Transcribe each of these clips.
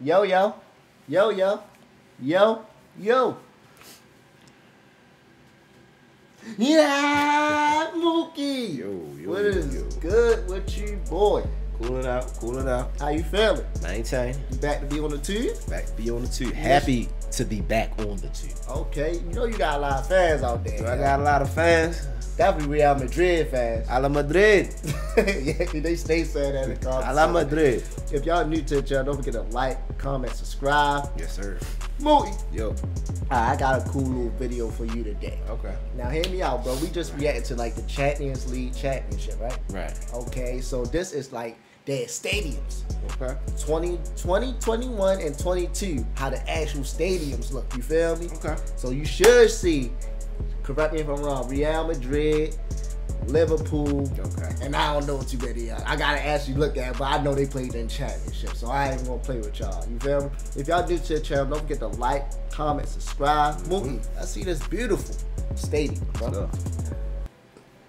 Yo, yo. Yo, yo. Yo, yo. Yeah, Mookie. Yo, what is good with you, boy? Cooling out. How you feeling? Maintain. You back to be on the tube? Back to be on the tube. Happy to be back on the tube. Okay, you know you got a lot of fans out there. I got a lot of fans. Definitely Real Madrid fans. A la Madrid. Yeah, they stay saying that in the comments. A la Madrid. If y'all new to the channel, don't forget to like, comment, subscribe. Yes, sir. Mookie. Yo. I got a cool little video for you today. Okay. Now hear me out, bro. We just reacted to like the Champions League championship, right? Right. Okay, so this is like their stadiums. Okay. 20, 21, and 22. How the actual stadiums look. You feel me? Okay. So you should see, correct me if I'm wrong, Real Madrid, Liverpool, Okay. and I don't know too many. I gotta actually look at it, but I know they played in championship, so I ain't gonna play with y'all. You feel me? If y'all new to the channel, don't forget to like, comment, subscribe. Mookie, I see this beautiful stadium, bro.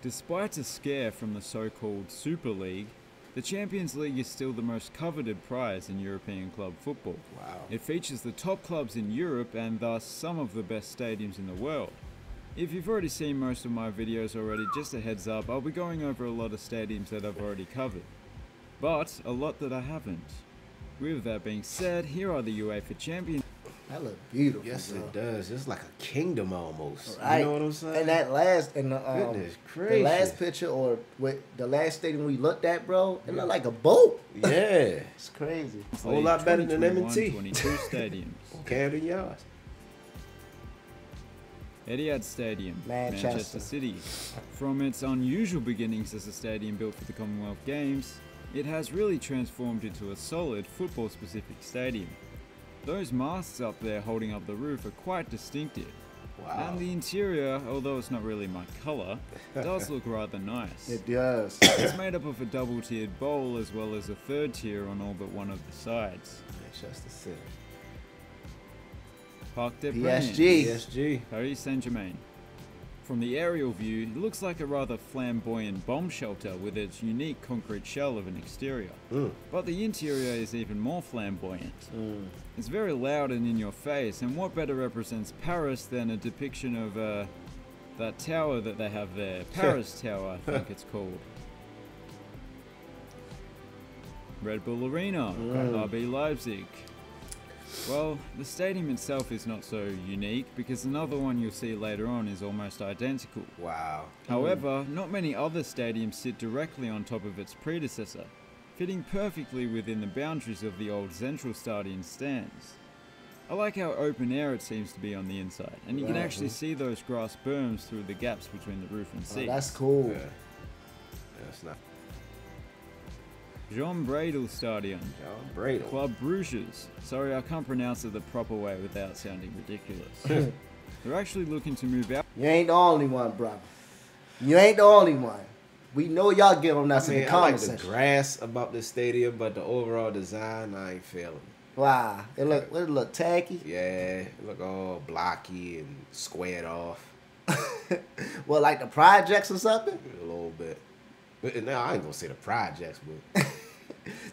Despite a scare from the so-called Super League, the Champions League is still the most coveted prize in European club football. Wow. It features the top clubs in Europe and thus some of the best stadiums in the world. If you've already seen most of my videos already, just a heads up, I'll be going over a lot of stadiums that I've already covered, but a lot that I haven't. With that being said, here are the UEFA Champions. That look beautiful. Yes, bro. it does. It's like a kingdom almost. Right. You know what I'm saying? And that last, and Goodness the gracious. last picture or with the last stadium we looked at, bro, it looked like a boat. Yeah. It's crazy. A whole lot better than M&T. 22 stadiums. Camden Yards. Etihad Stadium, Manchester. Manchester City. From its unusual beginnings as a stadium built for the Commonwealth Games, it has really transformed into a solid football-specific stadium. Those masts up there holding up the roof are quite distinctive. Wow. And the interior, although it's not really my colour, does look rather nice. It does. It's made up of a double-tiered bowl as well as a third tier on all but one of the sides. Manchester City. Parc des Princes, PSG. Paris Saint-Germain. From the aerial view, it looks like a rather flamboyant bomb shelter with its unique concrete shell of an exterior. But the interior is even more flamboyant. It's very loud and in your face, and what better represents Paris than a depiction of that tower that they have there. Paris Tower, I think it's called. Red Bull Arena, RB Leipzig. Well, the stadium itself is not so unique because another one you'll see later on is almost identical. Wow. However, not many other stadiums sit directly on top of its predecessor, fitting perfectly within the boundaries of the old Central Stadion stands. I like how open air it seems to be on the inside, and you can actually see those grass berms through the gaps between the roof and seats. That's cool. Yeah. That's not. Jean Bradel Stadion. John Bradel. Club Bruges. Sorry, I can't pronounce it the proper way without sounding ridiculous. They're actually looking to move out. You ain't the only one, brother. You ain't the only one. We know y'all get on us in the I like comments the section. grass about this stadium, but the overall design, I ain't feeling. Wow. It look tacky. Yeah, it look all blocky and squared off Well, like the projects or something? a little bit. But now I ain't gonna say the projects, but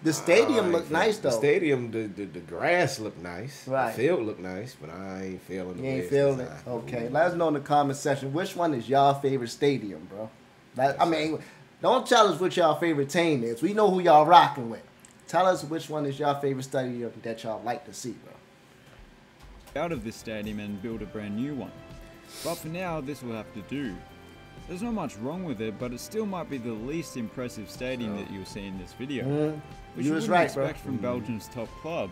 The stadium look nice though. The stadium, the grass look nice. Right. The field look nice, but I ain't feeling the You way ain't it's feeling it? designed. Okay. Let us know in the comment section which one is y'all favorite stadium, bro. I mean, don't tell us what y'all favorite team is. We know who y'all rocking with. Tell us which one is y'all favorite stadium that y'all like to see, bro. Out of this stadium and build a brand new one. But for now, this will have to do. There's not much wrong with it, but it still might be the least impressive stadium that you'll see in this video. Which You you was wouldn't right, bro. expect from Belgium's top club.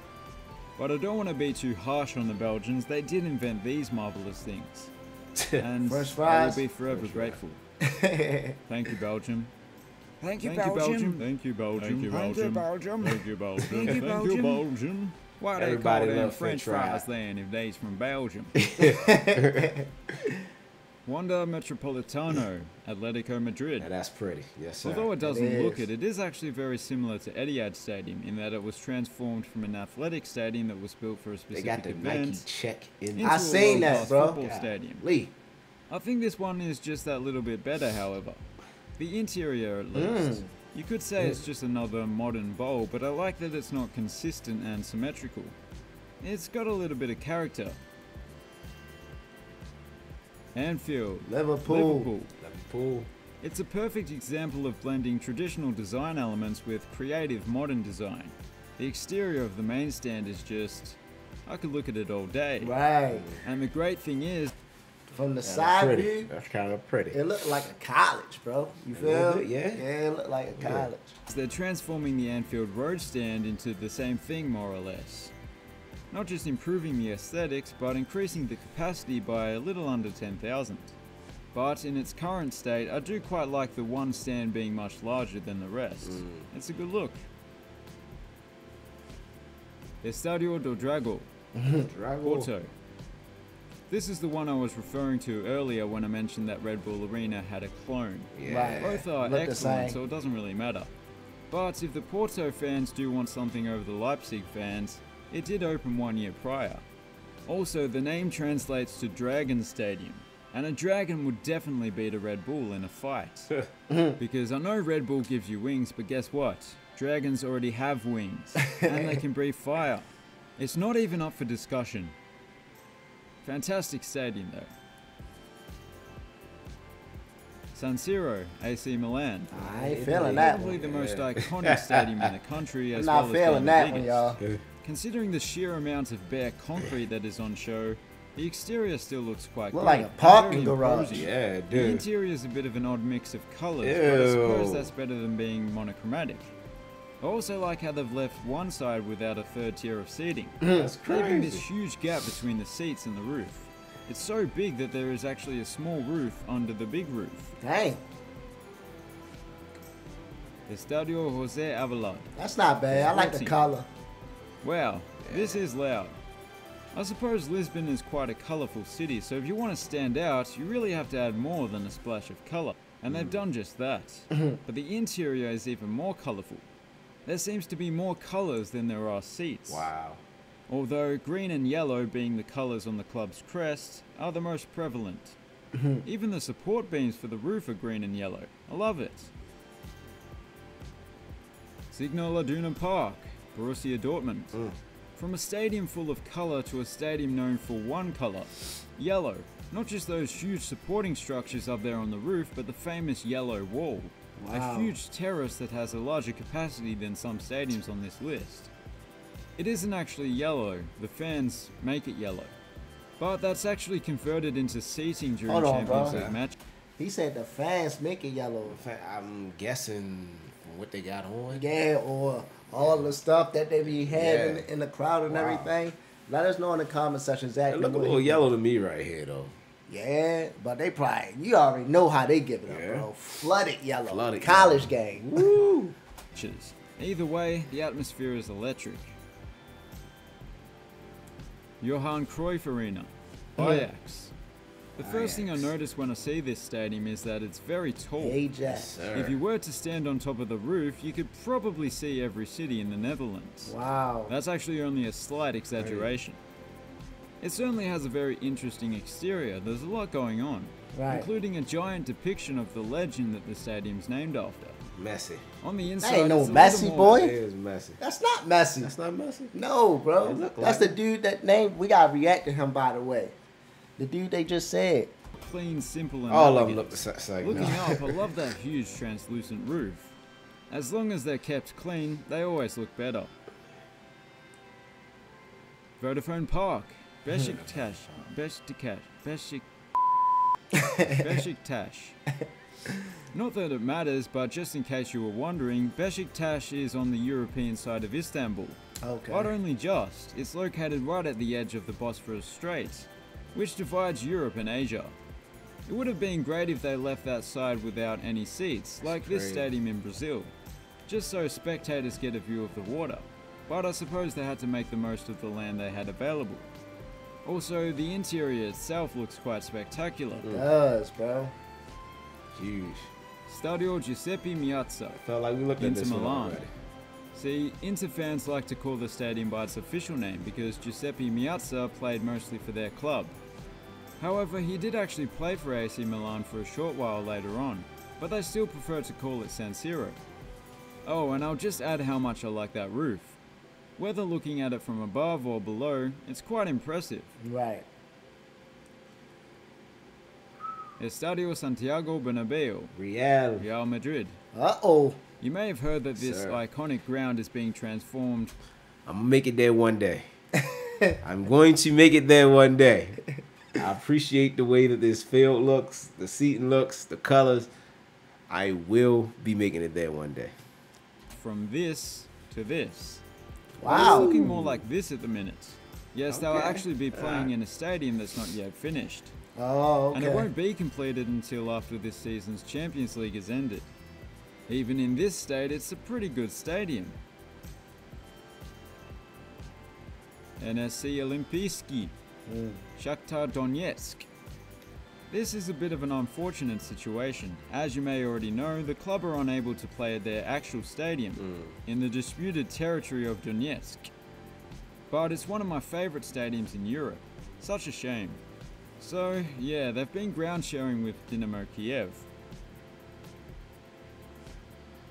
But I don't want to be too harsh on the Belgians. They did invent these marvelous things. And Fresh I fries. will be forever grateful. Thank you, Belgium. Thank you, Thank you, Belgium. Belgium. Thank you, Belgium. Thank you, Belgium. Thank you, Belgium. Thank you, Thank you, Belgium. Belgium. Why they call Everybody them love French French fries fries. then if they's from Belgium? Wanda Metropolitano, Atletico Madrid. Yeah, that's pretty. Yes, sir. Although it doesn't It look is. it is actually very similar to Etihad Stadium in that it was transformed from an athletic stadium that was built for a They specific got the Nike event check in. into I a seen that, world-class bro. football stadium. Lee. I think this one is just that little bit better, however. The interior, at least. You could say it's just another modern bowl, but I like that it's not consistent and symmetrical. It's got a little bit of character. Anfield. Liverpool. It's a perfect example of blending traditional design elements with creative modern design. The exterior of the main stand is just... I could look at it all day. Right. And the great thing is... From the side view, that's kind of pretty. it looked like a college, bro. You feel? bit, yeah. Yeah, it looked like a college. they're transforming the Anfield Road stand into the same thing, more or less. Not just improving the aesthetics, but increasing the capacity by a little under 10,000. But in its current state, I do quite like the one stand being much larger than the rest. It's a good look. Estadio do Dragão, Porto. This is the one I was referring to earlier when I mentioned that Red Bull Arena had a clone. Yeah. Both are Look the excellent, same. so it doesn't really matter. But if the Porto fans do want something over the Leipzig fans, it did open 1 year prior. Also, the name translates to Dragon Stadium, and a dragon would definitely beat a Red Bull in a fight. Because I know Red Bull gives you wings, but guess what? Dragons already have wings, and they can breathe fire. It's not even up for discussion. Fantastic stadium though. San Siro, AC Milan. I ain't feeling that Probably one. the most iconic stadium in the country, I'm as not well as feeling being that the one, biggest. y'all. Considering the sheer amount of bare concrete that is on show, the exterior still looks quite Look good. like a and parking very garage. imposing. Yeah, The dude. interior is a bit of an odd mix of colours, but I suppose Ew. that's better than being monochromatic. I also like how they've left one side without a third tier of seating, That's leaving this crazy. huge gap between the seats and the roof. It's so big that there is actually a small roof under the big roof. Dang, Estadio José Avelard. that's not bad. I like the 14. color. Wow, this is loud. I suppose Lisbon is quite a colourful city, so if you want to stand out, you really have to add more than a splash of colour. And they've done just that. But the interior is even more colourful. There seems to be more colours than there are seats. Wow. Although green and yellow, being the colours on the club's crest, are the most prevalent. Even the support beams for the roof are green and yellow. I love it. Signal Iduna Park, Borussia Dortmund. From a stadium full of colour to a stadium known for one colour, yellow. Not just those huge supporting structures up there on the roof, but the famous yellow wall. Wow. A huge terrace that has a larger capacity than some stadiums on this list. It isn't actually yellow, the fans make it yellow. But that's actually converted into seating during Hold on, Champions bro. League match. He said the fans make it yellow. In fact, I'm guessing from what they got on. Yeah, or all the stuff that they be having Yeah. in the crowd and Wow. everything. Let us know in the comment section It exactly look a what little he- yellow to me right here, though. Yeah, but they probably, you already know how they give it up, Yeah. bro. Flooded yellow. Flooded College yellow. game. Woo! Matches. Either way, the atmosphere is electric. Johan Cruyff Arena, Ajax. The first thing I Ajax. notice when I see this stadium is that it's very tall. Ajax. Sir. If you were to stand on top of the roof, you could probably see every city in the Netherlands. Wow. That's actually only a slight exaggeration. It certainly has a very interesting exterior. There's a lot going on, Right. including a giant depiction of the legend that the stadium's named after. Messy. On the inside, That ain't no it's a Messi, little more- boy. It is messy. That's not messy. That's not messy. No, bro. It look That's like the dude that name. We gotta react to him, by the way. The dude they just said. Clean, simple, and All of elegant. them look the same. Looking up, I love that huge translucent roof. As long as they're kept clean, they always look better. Vodafone Park, Beşiktaş, Beşiktaş. Not that it matters, but just in case you were wondering, Beşiktaş is on the European side of Istanbul. Okay. But only just. It's located right at the edge of the Bosphorus Strait, which divides Europe and Asia. It would have been great if they left that side without any seats, like this crazy. stadium in Brazil, just so spectators get a view of the water. But I suppose they had to make the most of the land they had available. Also, the interior itself looks quite spectacular. Does, bro. Huge. Stadio Giuseppe Meazza. Felt like we looked at Inter this one Milan. already. See, Inter fans like to call the stadium by its official name because Giuseppe Meazza played mostly for their club. However, he did actually play for AC Milan for a short while later on, but they still prefer to call it San Siro. Oh, and I'll just add how much I like that roof. Whether looking at it from above or below, it's quite impressive. Right. Estadio Santiago Bernabéu, Real Madrid. Uh-oh. You may have heard that this Sir. iconic ground is being transformed. I'm gonna make it there one day. I'm going to make it there one day. I appreciate the way that this field looks, the seating looks, the colors. I will be making it there one day. From this to this. Wow. It's looking more like this at the minute. Yes, they'll Okay. actually be playing in a stadium that's not yet finished. Oh, And it okay. won't be completed until after this season's Champions League has ended. Even in this state, it's a pretty good stadium. NSC Olimpijski, Shakhtar Donetsk. This is a bit of an unfortunate situation. As you may already know, the club are unable to play at their actual stadium in the disputed territory of Donetsk. But it's one of my favorite stadiums in Europe. Such a shame. So, yeah, they've been ground sharing with Dynamo Kiev.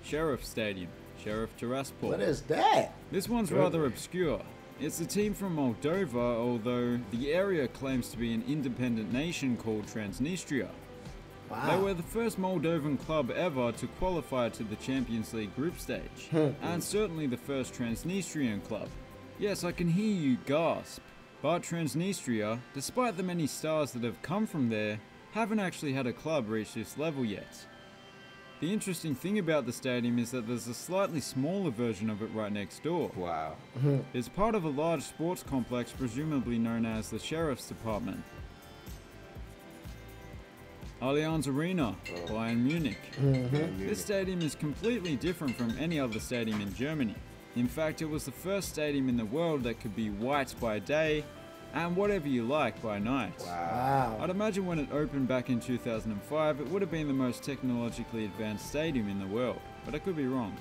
Sheriff Stadium, Sheriff Tiraspol. What is that? This one's rather obscure. It's a team from Moldova, although the area claims to be an independent nation called Transnistria. They Wow. were the first Moldovan club ever to qualify to the Champions League group stage, and certainly the first Transnistrian club. Yes, I can hear you gasp, but Transnistria, despite the many stars that have come from there, haven't actually had a club reach this level yet. The interesting thing about the stadium is that there's a slightly smaller version of it right next door. Wow. It's part of a large sports complex presumably known as the Sheriff's Department. Allianz Arena, Bayern Munich. This stadium is completely different from any other stadium in Germany. In fact, it was the first stadium in the world that could be white by day and whatever you like by night. Wow. I'd imagine when it opened back in 2005, it would have been the most technologically advanced stadium in the world, but I could be wrong.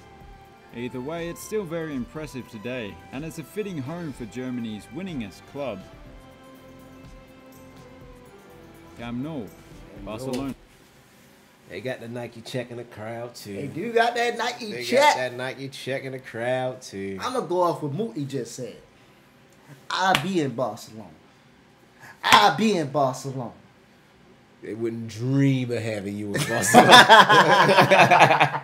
Either way, it's still very impressive today, and it's a fitting home for Germany's winningest club. Camp Nou, Barcelona. They got the Nike check in the crowd too. They do got that Nike They got check. that Nike check in the crowd too. I'm gonna go off what Mooty just said. I'll be in Barcelona. I'll be in Barcelona. They wouldn't dream of having you in Barcelona.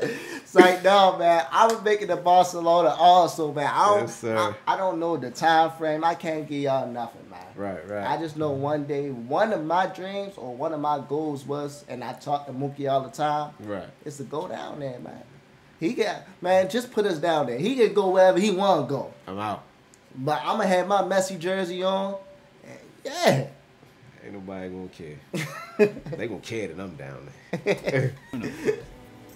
It's like, no, man. I was making the Barcelona also, man. Yes, sir. I don't know the time frame. I can't give y'all nothing, man. Right. I just know one day, one of my dreams or one of my goals was, and I talk to Mookie all the time, Right. is to go down there, man. Just put us down there. He can go wherever he want to go. I'm out. But I'm going to have my Messi jersey on. And yeah. Ain't nobody gonna care. They gonna care that I'm down there.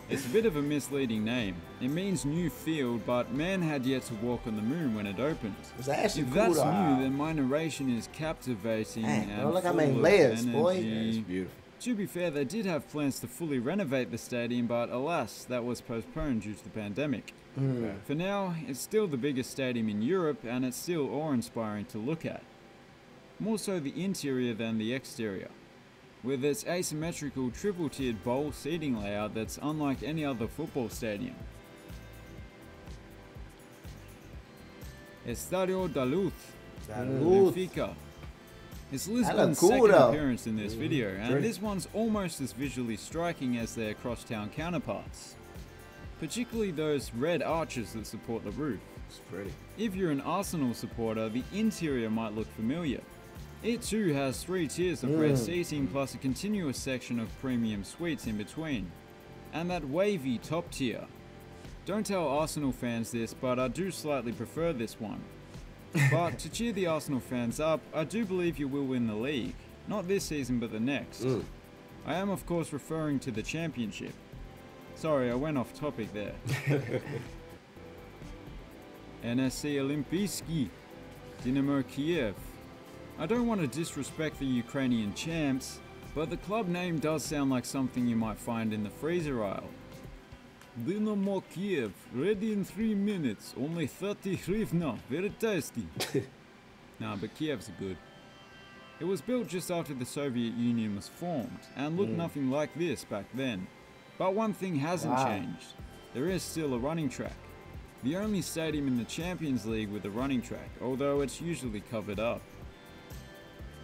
It's a bit of a misleading name. It means new field, but man had yet to walk on the moon when it opened. It's actually If cool, that's though. new, then my narration is captivating Dang, and bro, look how full many of layers, boy. energy. Yeah, it's beautiful. To be fair, they did have plans to fully renovate the stadium, but alas, that was postponed due to the pandemic. For now, it's still the biggest stadium in Europe, and it's still awe-inspiring to look at. More so the interior than the exterior, with its asymmetrical triple-tiered bowl seating layout that's unlike any other football stadium. Estadio da Luz, Luz. Benfica. It's look Lisbon's cool, second though. appearance in this video, and Great. this one's almost as visually striking as their crosstown counterparts. Particularly those red arches that support the roof. It's pretty. If you're an Arsenal supporter, the interior might look familiar. It too has 3 tiers of red seating plus a continuous section of premium suites in between. And that wavy top tier. Don't tell Arsenal fans this, but I do slightly prefer this one. But to cheer the Arsenal fans up, I do believe you will win the league. Not this season, but the next. I am of course referring to the championship. Sorry, I went off topic there. NSC Olimpijski, Dynamo Kiev. I don't want to disrespect the Ukrainian champs, but the club name does sound like something you might find in the freezer aisle. Dynamo Kiev, ready in 3 minutes, only 30 hryvnia, very tasty. Nah, but Kiev's good. It was built just after the Soviet Union was formed, and looked nothing like this back then. But one thing hasn't Wow. changed. there is still a running track. The only stadium in the Champions League with a running track, although it's usually covered up.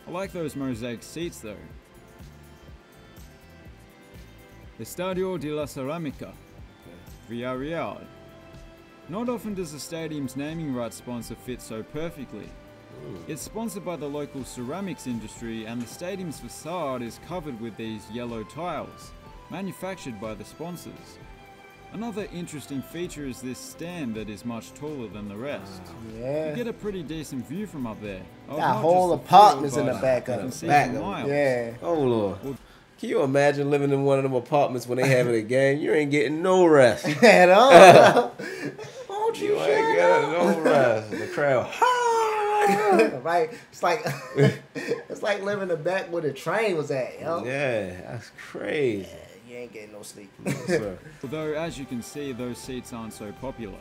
I like those mosaic seats though. Estadio de la Ceramica, Villarreal. Not often does a stadium's naming rights sponsor fit so perfectly. It's sponsored by the local ceramics industry, and the stadium's facade is covered with these yellow tiles, manufactured by the sponsors. Another interesting feature is this stand that is much taller than the rest. Yeah. You get a pretty decent view from up there. Oh, Got not whole just the apartments field, in the but back you of can it. see Back for of it. miles. Yeah. Oh Lord. Can you imagine living in one of them apartments when they having a game? You ain't getting no rest. At all. Won't You ain't getting no rest. The crowd. Right? It's like living in the back where the train was at, yo. Yeah, that's crazy. Yeah, you ain't getting no sleep. Yes, sir. Although, as you can see, those seats aren't so popular.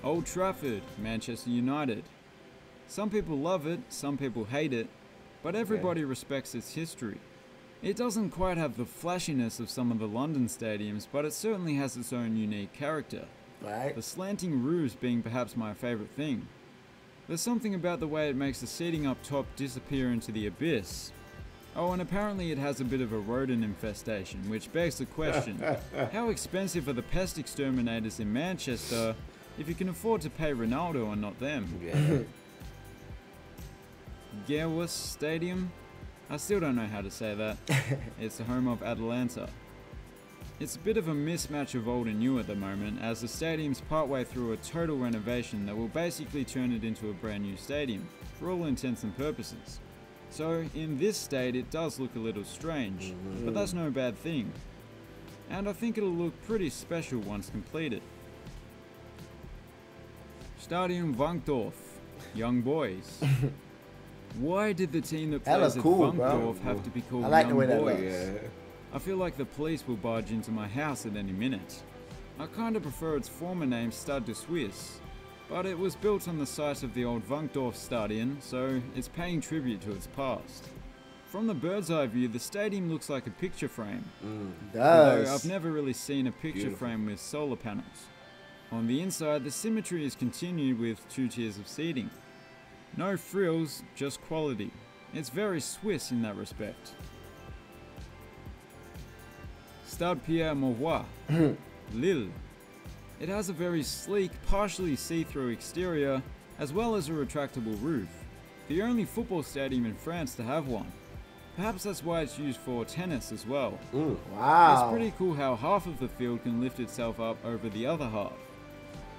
Old Trafford, Manchester United. Some people love it, some people hate it, but everybody respects its history. It doesn't quite have the flashiness of some of the London stadiums, but it certainly has its own unique character. Right? The slanting roofs being perhaps my favourite thing. There's something about the way it makes the seating up top disappear into the abyss. Oh, and apparently it has a bit of a rodent infestation, which begs the question, how expensive are the pest exterminators in Manchester if you can afford to pay Ronaldo and not them? Yeah. Gerwis Stadium? I still don't know how to say that. It's the home of Atalanta. It's a bit of a mismatch of old and new at the moment, as the stadium's partway through a total renovation that will basically turn it into a brand new stadium, for all intents and purposes. So, in this state it does look a little strange, but that's no bad thing. And I think it'll look pretty special once completed. Stadium Wankdorf, Young Boys. Why did the team that That plays looks at cool, bro. Wankdorf have to be called I like the Young way that Boys? looks. Yeah. I feel like the police will barge into my house at any minute. I kinda prefer its former name Stade de Suisse, but it was built on the site of the old Wankdorf Stadion, so it's paying tribute to its past. From the bird's eye view, the stadium looks like a picture frame, although Does. I've never really seen a picture Beautiful. frame with solar panels. On the inside, the symmetry is continued with 2 tiers of seating. No frills, just quality. It's very Swiss in that respect. Stade Pierre Mauroy, Lille. It has a very sleek, partially see-through exterior, as well as a retractable roof. The only football stadium in France to have one. Perhaps that's why it's used for tennis as well. Wow. It's pretty cool how half of the field can lift itself up over the other half.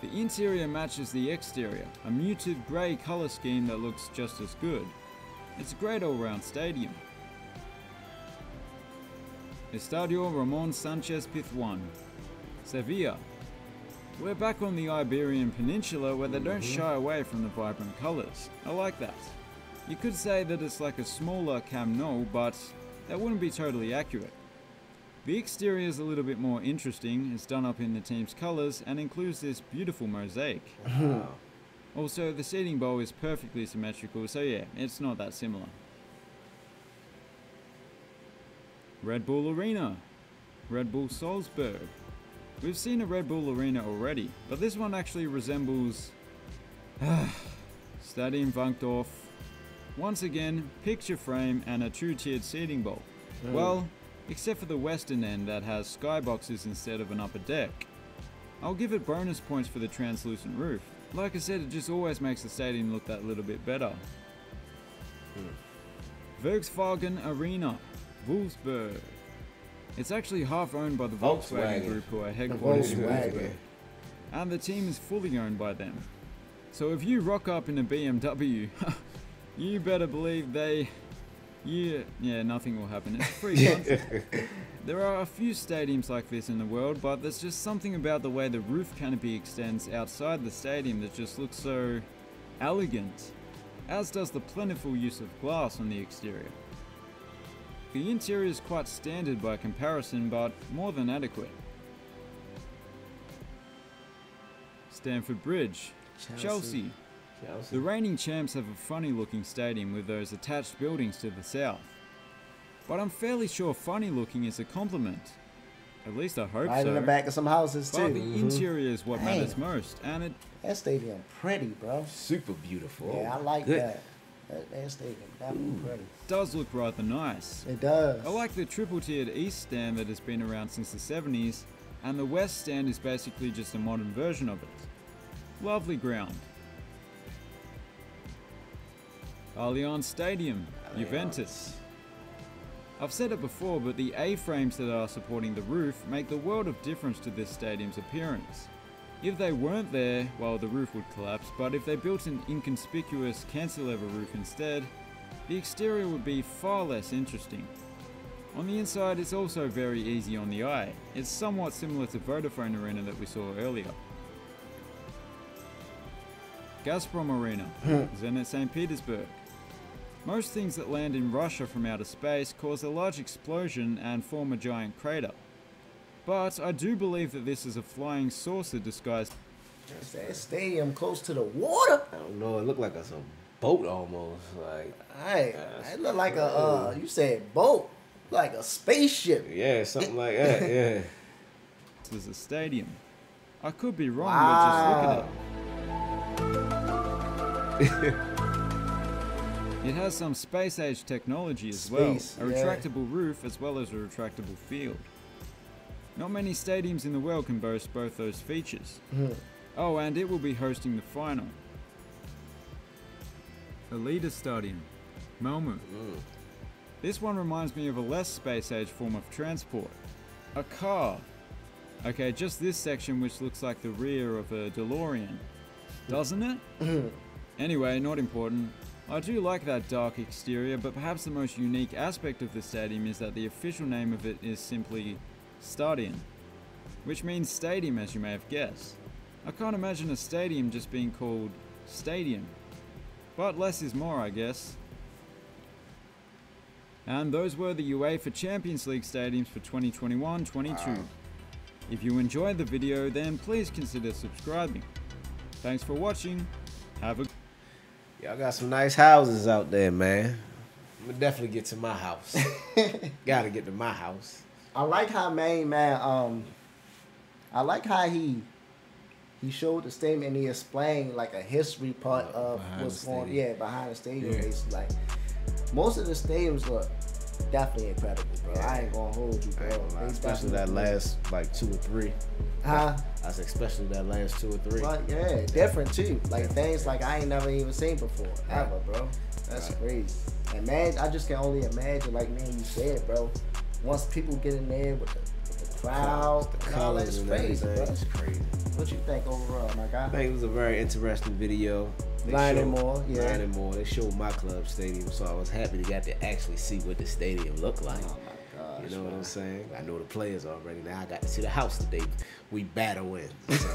The interior matches the exterior, a muted grey colour scheme that looks just as good. It's a great all-round stadium. Estadio Ramon Sanchez Pizjuan, Sevilla. We're back on the Iberian Peninsula where they don't shy away from the vibrant colours. I like that. You could say that it's like a smaller Camp Nou, but that wouldn't be totally accurate. The exterior is a little bit more interesting. It's done up in the team's colours and includes this beautiful mosaic. Also, the seating bowl is perfectly symmetrical, so yeah, it's not that similar. Red Bull Arena, Red Bull Salzburg. We've seen a Red Bull Arena already, but this one actually resembles Stadium Wankdorf. Once again, picture frame and a 2-tiered seating bowl. Well, except for the western end that has skyboxes instead of an upper deck. I'll give it bonus points for the translucent roof. Like I said, it just always makes the stadium look that little bit better. Volkswagen Arena, Wolfsburg. It's actually half owned by the Volkswagen Group, who are headquartered in Wolfsburg. And the team is fully owned by them. So if you rock up in a BMW, you better believe yeah, nothing will happen. It's a free country. There are a few stadiums like this in the world, but there's just something about the way the roof canopy extends outside the stadium that just looks so elegant, as does the plentiful use of glass on the exterior. The interior is quite standard by comparison, but more than adequate. Stamford Bridge, Chelsea. The reigning champs have a funny looking stadium with those attached buildings to the south. But I'm fairly sure funny looking is a compliment. At least I hope Right so. in the back of some houses But too. the interior is what Dang. matters most, and That stadium pretty, bro. Super beautiful. Yeah, I like Good. that. That stadium definitely pretty. does look rather nice. It does. I like the triple-tiered east stand that has been around since the 70s, and the west stand is basically just a modern version of it. Lovely ground. Allianz Stadium, Juventus. I've said it before, but the A-frames that are supporting the roof make the world of difference to this stadium's appearance. If they weren't there, well, the roof would collapse, but if they built an inconspicuous cantilever roof instead, the exterior would be far less interesting. On the inside, it's also very easy on the eye. It's somewhat similar to Vodafone Arena that we saw earlier. Gazprom Arena, Zenit St. Petersburg. Most things that land in Russia from outer space cause a large explosion and form a giant crater. But I do believe that this is a flying saucer disguised. Is that stadium close to the water? I don't know. It looked like a boat almost. Like Hey, it looked like a you said boat, like a spaceship. yeah, something like that. Yeah. This is a stadium. I could be wrong, Wow. but just look at it. It has some space-age technology as Space, well. A yeah. retractable roof as well as a retractable field. Not many stadiums in the world can boast both those features. Oh, and it will be hosting the final. Elida Stadium, Malmö. This one reminds me of a less space-age form of transport. A car. Okay, just this section which looks like the rear of a DeLorean. Doesn't it? Anyway, not important. I do like that dark exterior, but perhaps the most unique aspect of the stadium is that the official name of it is simply Stadion, which means stadium, as you may have guessed. I can't imagine a stadium just being called Stadium, but less is more, I guess. And those were the UEFA Champions League stadiums for 2021-22. If you enjoyed the video, then please consider subscribing. Thanks for watching. Have a Y'all got some nice houses out there, man. I'm gonna definitely get to my house. Gotta get to my house. I like how I like how he showed the statement and he explained like a history part of behind what's the going stadium. behind the stadium. Yeah. It's like most of the stadiums look definitely incredible, bro. I ain't gonna hold you, I bro. ain't gonna lie, They especially that definitely- last like 2 or 3. Huh? I said especially that last 2 or 3. But yeah, different too. Like things like I ain't never even seen before, ever, bro. That's Right. crazy. And man, I just can only imagine, like man, you said, bro. Once people get in there with the crowd, the and all that, colors it's and crazy, bro. everything. It's crazy. What you think overall, my guy? I think it was a very interesting video. They Learning showed- more, yeah. Learning more. They showed my club stadium, so I was happy to get to actually see what the stadium looked like. Oh my gosh. You know what bro. I'm saying? I know the players already. Now I got to see the house today. We battle in. So.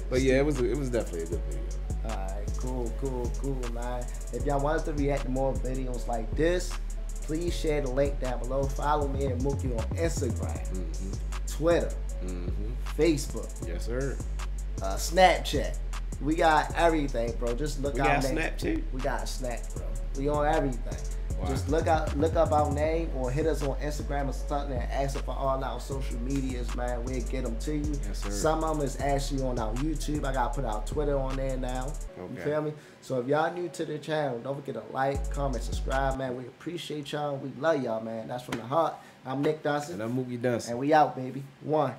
But yeah, it was definitely a good video. Alright, cool, man. If y'all want us to react to more videos like this, please share the link down below. Follow me and Mookie on Instagram, Twitter, Facebook, Yes, sir. Snapchat. We got everything, bro. Just look We our got name. Snap too? We got a Snap, bro. We on everything. Wow. Just look up our name or hit us on Instagram or something and ask us for all our social medias, man. We'll get them to you. Yes, sir. Some of them is actually on our YouTube. I gotta put our Twitter on there now. You Okay. feel me? So if y'all new to the channel, don't forget to like, comment, subscribe, man. We appreciate y'all. We love y'all, man. That's from the heart. I'm Nick DUNSON, And I'm Mookie DUNSON. and we out, baby. 1.